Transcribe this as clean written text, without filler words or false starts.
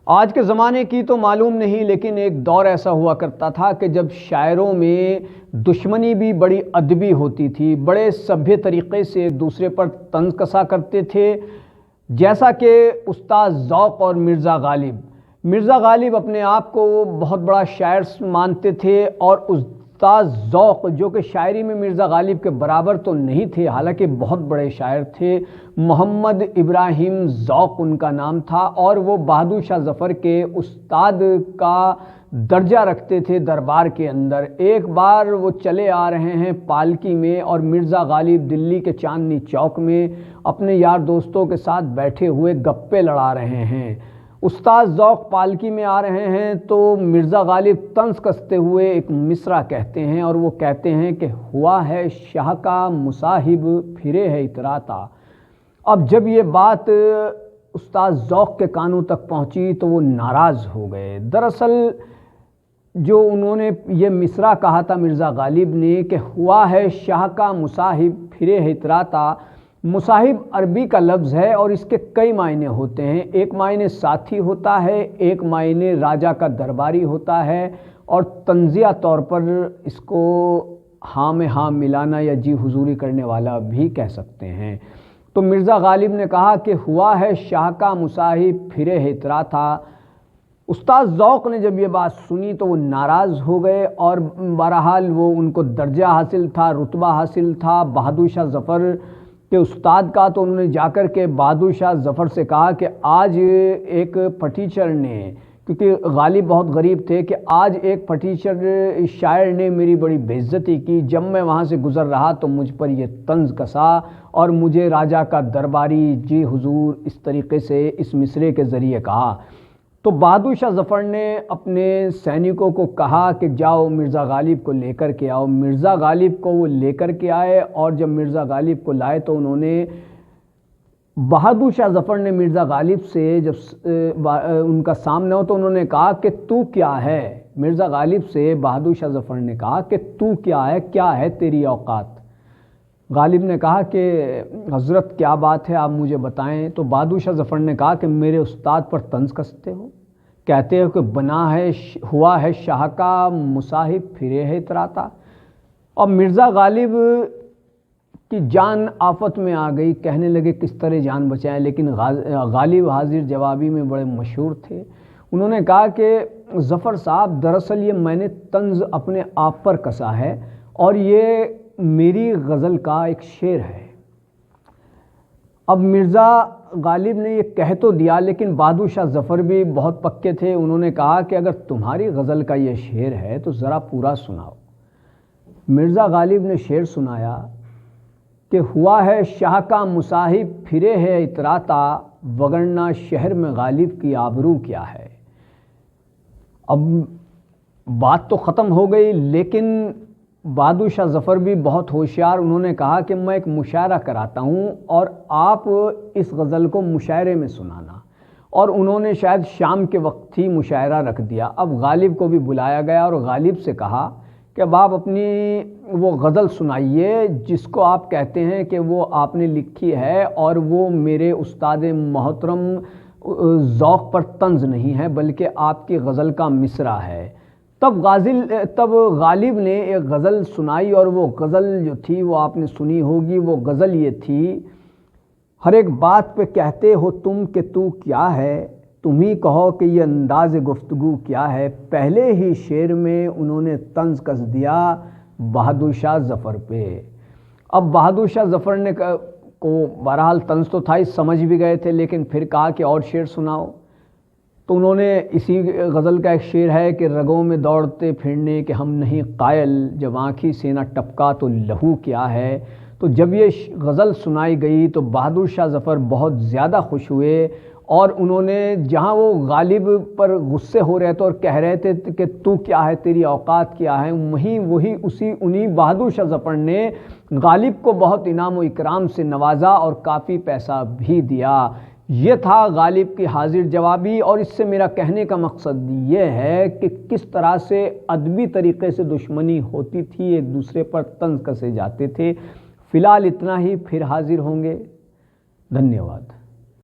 آج کے زمانے کی تو معلوم نہیں، لیکن ایک دور ایسا ہوا کرتا تھا کہ جب شاعروں میں دشمنی بھی بڑی ادبی ہوتی تھی، بڑے سبھی طریقے سے ایک دوسرے پر طنز کسا کرتے تھے، جیسا کہ استاد ذوق اور مرزا غالب اپنے آپ کو بہت بڑا شاعر مانتے تھے، اور استاد ذوق جو کہ شاعری میں مرزا غالب کے برابر تو نہیں تھے، حالانکہ بہت بڑے شاعر تھے، محمد ابراہیم ذوق ان کا نام تھا، اور وہ بہادر شاہ ظفر کے استاد کا درجہ رکھتے تھے دربار کے اندر۔ ایک بار وہ چلے آ رہے ہیں پالکی میں، اور مرزا غالب دلی کے چاندنی چوک میں اپنے یار دوستوں کے ساتھ بیٹھے ہوئے گپے لڑا رہے ہیں۔ استاد ذوق پالکی میں آ رہے ہیں تو مرزا غالب طنز کستے ہوئے ایک مصرع کہتے ہیں، اور وہ کہتے ہیں کہ ہوا ہے شاہ کا مصاحب پھرے ہے اتراتا۔ اب جب یہ بات استاد ذوق کے کانوں تک پہنچی تو وہ ناراض ہو گئے۔ دراصل جو انہوں نے یہ مصرع کہا تھا مرزا غالب نے کہ ہوا ہے شاہ کا مصاحب پھرے ہے اتراتا، مصاحب عربی کا لفظ ہے اور اس کے کئی معنی ہوتے ہیں۔ ایک معنی ساتھی ہوتا ہے، ایک معنی راجا کا درباری ہوتا ہے، اور طنزیہ طور پر اس کو ہاں میں ہاں ملانا یا جی حضوری کرنے والا بھی کہہ سکتے ہیں۔ تو مرزا غالب نے کہا کہ ہوا ہے شاہ کا مصاحب پھرے ہے اتراتا۔ استاد ذوق نے جب یہ بات سنی تو وہ ناراض ہو گئے، اور بہرحال وہ ان کو درجہ حاصل تھا، رتبہ حاصل تھا بہادر شاہ ظفر کے استاد کا، تو انہوں نے جا کر کے بہادر شاہ ظفر سے کہا کہ آج ایک پھٹیچر نے، کیونکہ غالب بہت غریب تھے، کہ آج ایک پھٹیچر شاعر نے میری بڑی بے عزتی کی، جب میں وہاں سے گزر رہا تو مجھ پر یہ طنز کسا اور مجھے راجا کا درباری جی حضور اس طریقے سے اس مصرعے کے ذریعے کہا۔ تو بہادر شاہ ظفر نے اپنے سینکوں کو کہا کہ جاؤ مرزا غالب کو لے کر کے آؤ۔ مرزا غالب کو وہ لے کر کے آئے، اور جب مرزا غالب کو لائے تو انہوں نے بہادر شاہ ظفر نے مرزا غالب سے جب ان کا سامنا ہو تو انہوں نے کہا کہ تو کیا ہے؟ مرزا غالب سے بہادر شاہ ظفر نے کہا کہ تو کیا ہے تیری اوقات؟ غالب نے کہا کہ حضرت کیا بات ہے، آپ مجھے بتائیں۔ تو بہادر شاہ ظفر نے کہا کہ میرے استاد پر طنز کستے ہو، کہتے ہو کہ ہوا ہے شاہ کا مصاحب پھرے ہے اتراتا۔ اور مرزا غالب کی جان آفت میں آ گئی، کہنے لگے کس طرح جان بچائیں، لیکن غالب حاضر جوابی میں بڑے مشہور تھے۔ انہوں نے کہا کہ ظفر صاحب دراصل یہ میں نے طنز اپنے آپ پر کسا ہے، اور یہ میری غزل کا ایک شعر ہے۔ اب مرزا غالب نے یہ کہہ تو دیا، لیکن بہادر شاہ ظفر بھی بہت پکے تھے، انہوں نے کہا کہ اگر تمہاری غزل کا یہ شعر ہے تو ذرا پورا سناؤ۔ مرزا غالب نے شعر سنایا کہ ہوا ہے شاہ کا مصاحب پھرے ہے اتراتا، وگرنہ شہر میں غالب کی آبرو کیا ہے۔ اب بات تو ختم ہو گئی، لیکن بہادر شاہ ظفر بھی بہت ہوشیار، انہوں نے کہا کہ میں ایک مشاعرہ کراتا ہوں اور آپ اس غزل کو مشاعرے میں سنانا، اور انہوں نے شاید شام کے وقت ہی مشاعرہ رکھ دیا۔ اب غالب کو بھی بلایا گیا اور غالب سے کہا کہ اب آپ اپنی وہ غزل سنائیے جس کو آپ کہتے ہیں کہ وہ آپ نے لکھی ہے، اور وہ میرے استاد محترم ذوق پر طنز نہیں ہے بلکہ آپ کی غزل کا مصرع ہے۔ تب غالب نے ایک غزل سنائی، اور وہ غزل جو تھی وہ آپ نے سنی ہوگی۔ وہ غزل یہ تھی: ہر ایک بات پہ کہتے ہو تم کہ تو کیا ہے، تم ہی کہو کہ یہ انداز گفتگو کیا ہے۔ پہلے ہی شعر میں انہوں نے طنز کس دیا بہادر شاہ ظفر پہ۔ اب بہادر شاہ ظفر نے کو بہرحال طنز تو تھا ہی، سمجھ بھی گئے تھے، لیکن پھر کہا کہ اور شعر سناؤ۔ تو انہوں نے اسی غزل کا ایک شعر ہے کہ رگوں میں دوڑتے پھرنے کہ ہم نہیں قائل، جب آنکھی سے نہ ٹپکا تو لہو کیا ہے۔ تو جب یہ غزل سنائی گئی تو بہادر شاہ ظفر بہت زیادہ خوش ہوئے، اور انہوں نے جہاں وہ غالب پر غصے ہو رہے تھے اور کہہ رہے تھے کہ تو کیا ہے، تیری اوقات کیا ہے، انہی بہادر شاہ ظفر نے غالب کو بہت انعام و اکرام سے نوازا اور کافی پیسہ بھی دیا۔ یہ تھا غالب کی حاضر جوابی، اور اس سے میرا کہنے کا مقصد یہ ہے کہ کس طرح سے ادبی طریقے سے دشمنی ہوتی تھی، ایک دوسرے پر طنز کسے جاتے تھے۔ فی الحال اتنا ہی، پھر حاضر ہوں گے۔ دھنیہ واد۔